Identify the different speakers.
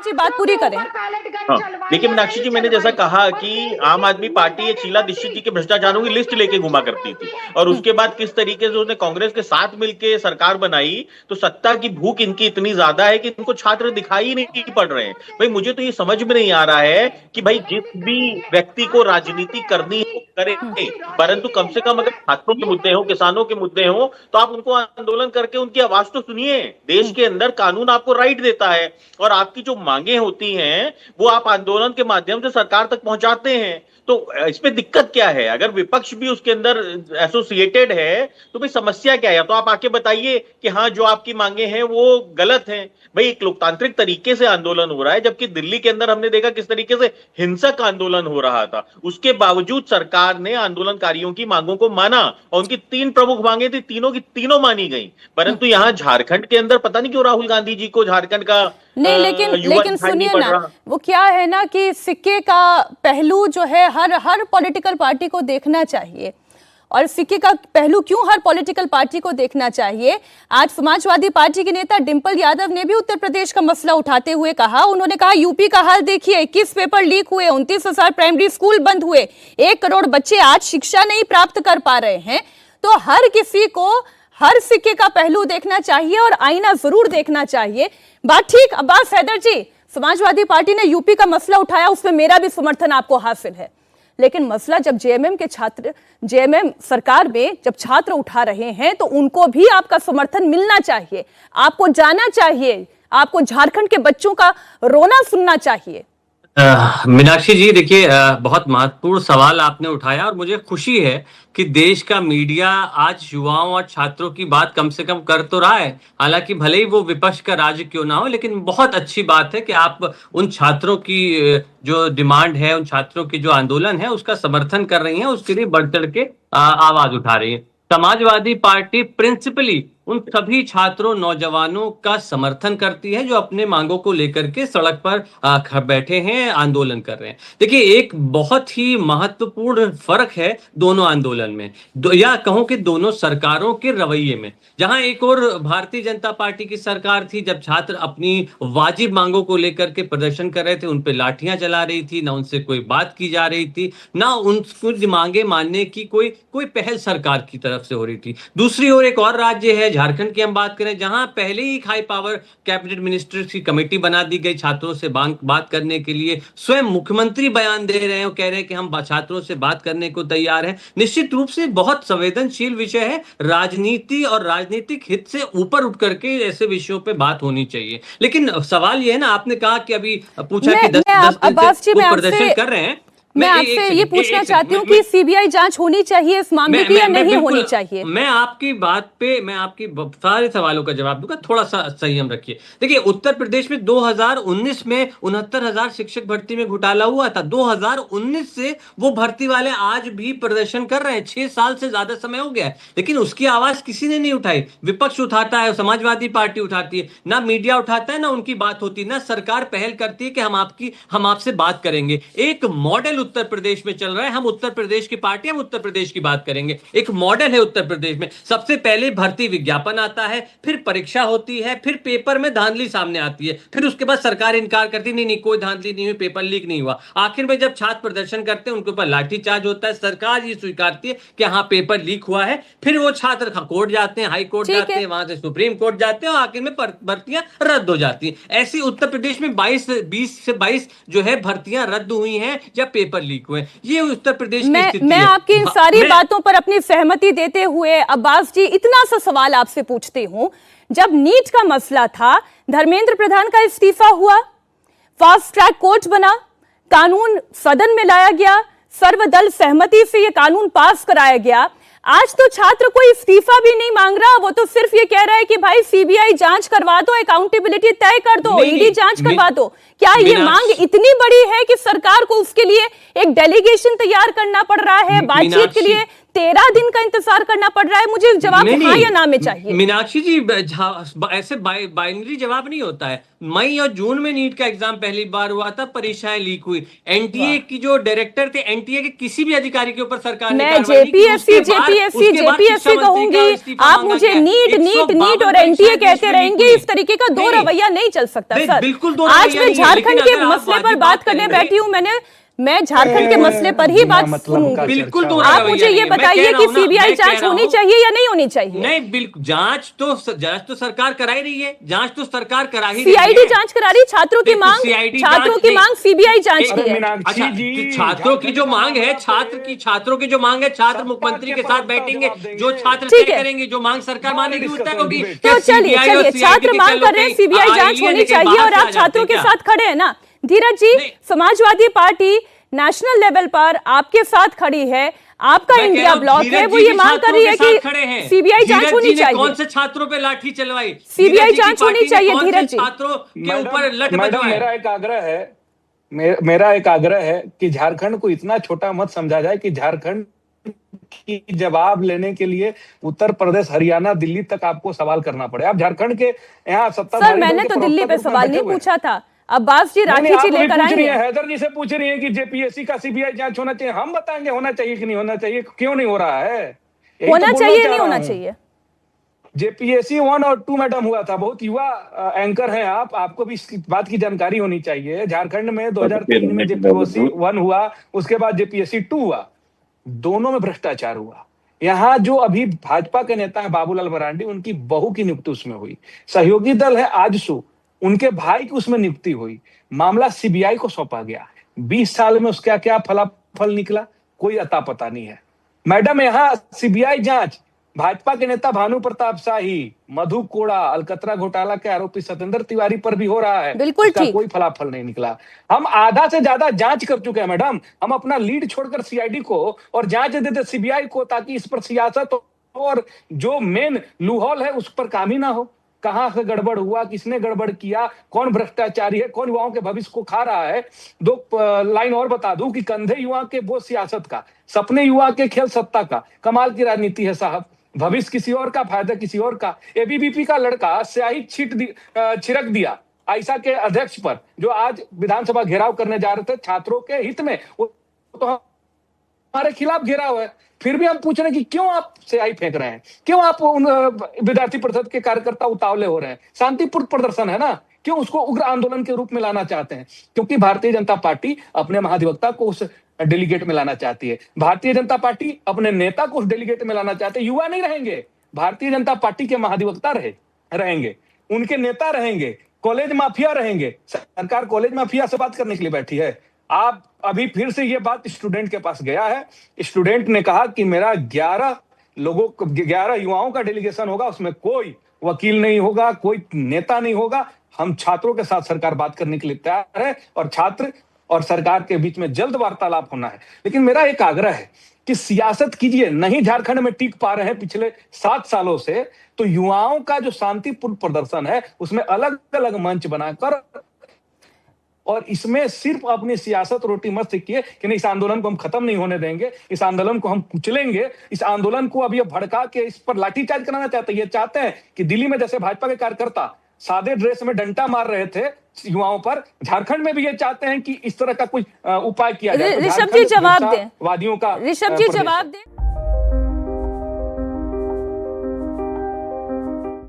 Speaker 1: जी बात पूरी करें।
Speaker 2: हाँ, देखिए मीनाक्षी जी, मैंने जैसा कहा कि आम आदमी पार्टी ये शीला दीक्षित जी के भ्रष्टाचारों की लिस्ट लेके घुमा करती थी, और उसके बाद किस तरीके से उसने कांग्रेस के साथ मिलकर सरकार बनाई, तो सत्ता की भूख इनकी इतनी ज्यादा है कि इनको छात्र दिखाई नहीं पड़ रहे हैं। भाई मुझे तो ये समझ में नहीं आ रहा है कि भाई जिस भी व्यक्ति को राजनीति करनी हो करे, परंतु कम से कम अगर छात्रों के मुद्दे हो, किसानों के मुद्दे हो, तो आप उनको आंदोलन करके उनकी आवाज तो सुनिए। देश के अंदर कानून आपको राइट देता है, और आपकी जो मांगे होती हैं वो आप आंदोलन के माध्यम से सरकार तक पहुंचाते हैं। तो इसमें दिक्कत क्या है? अगर विपक्ष भी उसके अंदर एसोसिएटेड है तो भाई समस्या क्या है? तो आप आके बताइए कि हाँ, जो आपकी मांगे हैं वो गलत हैं। भाई एक लोकतांत्रिक तरीके से आंदोलन हो रहा है, जबकि दिल्ली के अंदर हमने देखा किस तरीके से हिंसक आंदोलन हो रहा था। उसके बावजूद सरकार ने आंदोलनकारियों की मांगों को माना, और उनकी 3 प्रमुख मांगे थी, तीनों की तीनों मानी गई। परंतु यहां झारखंड के अंदर पता नहीं क्यों राहुल गांधी जी को झारखंड का
Speaker 1: नहीं, लेकिन सुनिए ना, वो क्या है ना कि सिक्के का पहलू जो है हर पॉलिटिकल पार्टी को देखना चाहिए। और सिक्के का पहलू क्यों हर पॉलिटिकल पार्टी को देखना चाहिए? आज समाजवादी पार्टी के नेता डिंपल यादव ने भी उत्तर प्रदेश का मसला उठाते हुए कहा, उन्होंने कहा यूपी का हाल देखिए, 21 पेपर लीक हुए, 29,000 प्राइमरी स्कूल बंद हुए, 1 करोड़ बच्चे आज शिक्षा नहीं प्राप्त कर पा रहे हैं। तो हर किसी को हर सिक्के का पहलू देखना चाहिए और आईना जरूर देखना चाहिए। बात ठीक। अब्बास हैदर जी, समाजवादी पार्टी ने यूपी का मसला उठाया, उसमें मेरा भी समर्थन आपको हासिल है, लेकिन मसला जब जेएमएम सरकार में जब छात्र उठा रहे हैं तो उनको भी आपका समर्थन मिलना चाहिए। आपको जाना चाहिए, आपको झारखंड के बच्चों का रोना सुनना चाहिए।
Speaker 3: मीनाक्षी जी देखिए, बहुत महत्वपूर्ण सवाल आपने उठाया, और मुझे खुशी है कि देश का मीडिया आज युवाओं और छात्रों की बात कम से कम कर तो रहा है। हालांकि भले ही वो विपक्ष का राज्य क्यों ना हो, लेकिन बहुत अच्छी बात है कि आप उन छात्रों की जो डिमांड है, उन छात्रों की जो आंदोलन है, उसका समर्थन कर रही हैं, उसके लिए बढ़ चढ़ के आवाज उठा रही है। समाजवादी पार्टी प्रिंसिपली उन सभी छात्रों, नौजवानों का समर्थन करती है जो अपने मांगों को लेकर के सड़क पर बैठे हैं, आंदोलन कर रहे हैं। देखिए, एक बहुत ही महत्वपूर्ण फर्क है दोनों आंदोलन में, या कहूं कि दोनों सरकारों के रवैये में। जहां एक और भारतीय जनता पार्टी की सरकार थी, जब छात्र अपनी वाजिब मांगों को लेकर के प्रदर्शन कर रहे थे, उन पर लाठियां चला रही थी, ना उनसे कोई बात की जा रही थी, ना उनकी मांगे मानने की कोई पहल सरकार की तरफ से हो रही थी। दूसरी ओर एक और राज्य है झारखंड की हम बात करें, जहां पहले ही हाई पावर कैबिनेट मिनिस्टर्स की कमेटी बना दी गई छात्रों से बात करने के लिए। स्वयं मुख्यमंत्री बयान दे रहे हैं, कह रहे हैं कि हम छात्रों से बात करने को तैयार हैं। निश्चित रूप से बहुत संवेदनशील विषय है, राजनीति और राजनीतिक हित से ऊपर उठ करके ऐसे विषयों पे बात होनी चाहिए। लेकिन सवाल ये है ना, आपने कहा कि अभी पूछा कि 10 दिन से प्रदर्शन कर रहे हैं।
Speaker 1: मैं आपसे ये पूछना चाहती हूँ कि सीबीआई जांच होनी चाहिए इस मामले की या नहीं होनी चाहिए?
Speaker 3: मैं आपकी बात पे आपकी सारे सवालों का जवाब दूंगा, थोड़ा सा संयम रखिए। देखिए, उत्तर प्रदेश में 2019 में 69,000 शिक्षक भर्ती में घोटाला हुआ था। 2019 से वो भर्ती वाले आज भी प्रदर्शन कर रहे हैं, 6 साल से ज्यादा समय हो गया है, लेकिन उसकी आवाज किसी ने नहीं उठाई। विपक्ष उठाता है, समाजवादी पार्टी उठाती है, ना मीडिया उठाता है, ना उनकी बात होती है, ना सरकार पहल करती है कि हम आपसे बात करेंगे। एक मॉडल उत्तर प्रदेश में चल रहा है, हम उत्तर प्रदेश की पार्टी, हम उत्तर प्रदेश की बात करेंगे। एक मॉडल है उत्तर प्रदेश में, सबसे पहले भर्ती विज्ञापन आता है, फिर परीक्षा होती है, फिर पेपर में धांधली सामने आती है, फिर उसके बाद सरकार इनकार करती है, नहीं कोई धांधली नहीं हुई, पेपर लीक नहीं हुआ। आखिर में जब छात्र प्रदर्शन करते हैं, उनके ऊपर लाठीचार्ज होता है, सरकार ये स्वीकारती है कि हाँ पेपर लीक हुआ है, फिर वो छात्र कोर्ट जाते हैं, हाई कोर्ट जाते हैं, वहां से सुप्रीम कोर्ट जाते हैं, और आखिर में भर्तियां रद्द हो जाती हैं। ऐसी उत्तर प्रदेश में 20 से 22 जो है भर्तियां रद्द हुई हैं या पेपर लीक हुए। ये उत्तर प्रदेश की स्थिति है।
Speaker 1: मैं आपकी इन सारी बातों पर अपनी सहमति देते हुए अब्बास जी इतना सा सवाल आपसे पूछती हूं, जब नीट का मसला था, धर्मेंद्र प्रधान का इस्तीफा हुआ, फास्ट ट्रैक कोर्ट बना, कानून सदन में लाया गया, सर्वदल सहमति से यह कानून पास कराया गया। आज तो छात्र कोई इस्तीफा भी नहीं मांग रहा, वो तो सिर्फ ये कह रहा है कि भाई सीबीआई जांच करवा दो, अकाउंटेबिलिटी तय कर दो, ईडी जांच करवा दो। क्या ये मांग इतनी बड़ी है कि सरकार को उसके लिए एक डेलीगेशन तैयार करना पड़ रहा है, बातचीत के लिए 13 दिन का इंतजार करना पड़ रहा है? मुझे जवाब हाँ या ना में चाहिए।
Speaker 3: मीनाक्षी जी, ऐसे बाइनरी जवाब नहीं होता है। मई और जून में नीट का एग्जाम पहली बार हुआ था, परीक्षाएं लीक हुई। एनटीए की जो डायरेक्टर थे, एनटीए के किसी भी अधिकारी के ऊपर सरकार ने कार्रवाई नहीं की।
Speaker 1: जेपीएससी कहूंगी, आप मुझे नीट और एनटीए कहते रहेंगे, इस तरीके का दो रवैया नहीं चल सकता सर।
Speaker 3: बिल्कुल
Speaker 1: आज मैं झारखंड के मसले पर बात करने बैठी हूँ, मैं झारखंड के मसले पर ही बात सुनूंगी।
Speaker 3: बिल्कुल
Speaker 1: आप मुझे ये बताइए कि सीबीआई जांच होनी चाहिए या नहीं होनी चाहिए?
Speaker 3: नहीं, बिल्कुल जांच तो सरकार करा ही रही है। जांच तो सरकार करा ही रही है।
Speaker 1: सीआईडी जांच करा रही, छात्रों की मांग सीबीआई जांच की है।
Speaker 3: अच्छा, छात्रों की जो मांग है, छात्रों की जो मांग है, छात्र मुख्यमंत्री के साथ बैठेंगे, जो छात्र तय करेंगे, जो मांग सरकार मानेगी वो तय होगी।
Speaker 1: तो चलिए, छात्र मांग कर रहे हैं सीबीआई जांच होनी चाहिए और आप छात्रों के साथ खड़े हैं ना। धीरज जी, समाजवादी पार्टी नेशनल लेवल पर आपके साथ खड़ी है, आपका इंडिया ब्लॉक है, वो ये मांग कर रही है कि सीबीआई जांच होनी चाहिए।
Speaker 3: कौन से छात्रों पे लाठी चलवाई?
Speaker 1: सीबीआई जांच होनी चाहिए धीरज जी।
Speaker 3: छात्रों के ऊपर लठ बजवाए।
Speaker 4: मेरा एक आग्रह है कि झारखंड को इतना छोटा मत समझा जाए कि झारखंड की जवाब लेने के लिए उत्तर प्रदेश, हरियाणा, दिल्ली तक आपको सवाल करना पड़े। आप झारखंड के यहाँ सत्ताधारी,
Speaker 1: सर मैंने तो दिल्ली पे सवाल नहीं पूछा था, अब्बास जी राठी जी लेकर आएंगे।
Speaker 4: हैदर जी से पूछ रही है कि जेपीएससी का सीबीआई जांच होना चाहिए। हम बताएंगे होना चाहिए कि नहीं होना चाहिए, क्यों नहीं हो रहा है,
Speaker 1: होना चाहिए नहीं होना चाहिए।
Speaker 4: जेपीएससी 1 और 2 मैडम हुआ था, बहुत युवा एंकर हैं आप, आपको भी इस बात की जानकारी होनी चाहिए। झारखंड में 2003 में जेपीएससी 1 हुआ, उसके बाद जेपीएससी 2 हुआ, दोनों में भ्रष्टाचार हुआ। यहाँ जो अभी भाजपा के नेता है बाबूलाल मरांडी, उनकी बहू की नियुक्ति उसमें हुई। सहयोगी दल है आजसू, उनके भाई की उसमें नियुक्ति हुई। मामला सीबीआई को सौंपा गया। 20 साल में उसका क्या फलाफल निकला, कोई अता पता नहीं है। मैडम, यहाँ सीबीआई जांच भाजपा के नेता भानु प्रताप शाही, मधु कोड़ा, अलकतरा घोटाला के आरोपी सत्येंद्र तिवारी पर भी हो रहा है,
Speaker 1: बिल्कुल ठीक,
Speaker 4: कोई फलाफल नहीं निकला। हम आधा से ज्यादा जांच कर चुके हैं मैडम। हम अपना लीड छोड़कर सीआईडी को और जांच दे देते सीबीआई को, ताकि इस पर सियासत और जो मेन लूहौल है उस पर काम ही ना हो। कहां से गड़बड़ हुआ, किसने गड़बड़ किया, कौन भ्रष्टाचारी है, कौन युवाओं के भविष्य को खा रहा है। 2 लाइन और बता दूं कि कंधे युवा के बोझ सियासत का, सपने युवा के खेल सत्ता का। कमाल की राजनीति है साहब, भविष्य किसी और का, फायदा किसी और का। एबीवीपी का लड़का स्याही छिड़क दिया आइसा के अध्यक्ष पर, जो आज विधानसभा घेराव करने जा रहे थे छात्रों के हित में, वो तो हमारे खिलाफ घेराव है। फिर भी हम पूछ रहे हैं कि क्यों आप स्याही फेंक रहे हैं, क्यों आप उन विद्यार्थी परिषद के कार्यकर्ता उतावले हो रहे हैं। शांतिपूर्ण प्रदर्शन है ना, क्यों उसको उग्र आंदोलन के रूप में लाना चाहते हैं? क्योंकि भारतीय जनता पार्टी अपने महाधिवक्ता को उस डेलीगेट में लाना चाहती है। भारतीय जनता पार्टी अपने नेता को उस डेलीगेट में लाना चाहते हैं। युवा नहीं रहेंगे, भारतीय जनता पार्टी के महाधिवक्ता रहेंगे, उनके नेता रहेंगे, कॉलेज माफिया रहेंगे। सरकार कॉलेज माफिया से बात करने के लिए बैठी है। आप अभी फिर से ये बात स्टूडेंट के पास गया है, स्टूडेंट ने कहा कि मेरा 11 युवाओं का डेलीगेशन होगा, उसमें कोई वकील नहीं होगा, कोई नेता नहीं होगा। हम छात्रों के साथ सरकार बात करने के लिए तैयार है और छात्र और सरकार के बीच में जल्द वार्तालाप होना है। लेकिन मेरा एक आग्रह है कि सियासत कीजिए। नहीं झारखंड में टिक पा रहे हैं पिछले 7 सालों से, तो युवाओं का जो शांतिपूर्ण प्रदर्शन है उसमें अलग अलग मंच बनाकर, और इसमें सिर्फ अपनी सियासत रोटी मत सीखिए कि नहीं इस आंदोलन को हम खत्म नहीं होने देंगे, इस आंदोलन को हम कुचलेंगे। इस आंदोलन को अभी भड़का के इस पर लाठीचार्ज कराना चाहते हैं। ये चाहते हैं कि दिल्ली में जैसे भाजपा के कार्यकर्ता सादे ड्रेस में डंडा मार रहे थे युवाओं पर, झारखंड में भी ये चाहते हैं कि इस तरह का कुछ उपाय किया जाए।
Speaker 1: ऋषभ जी जवाब दें,
Speaker 4: वादियों का
Speaker 1: ऋषभ जी जवाब दें।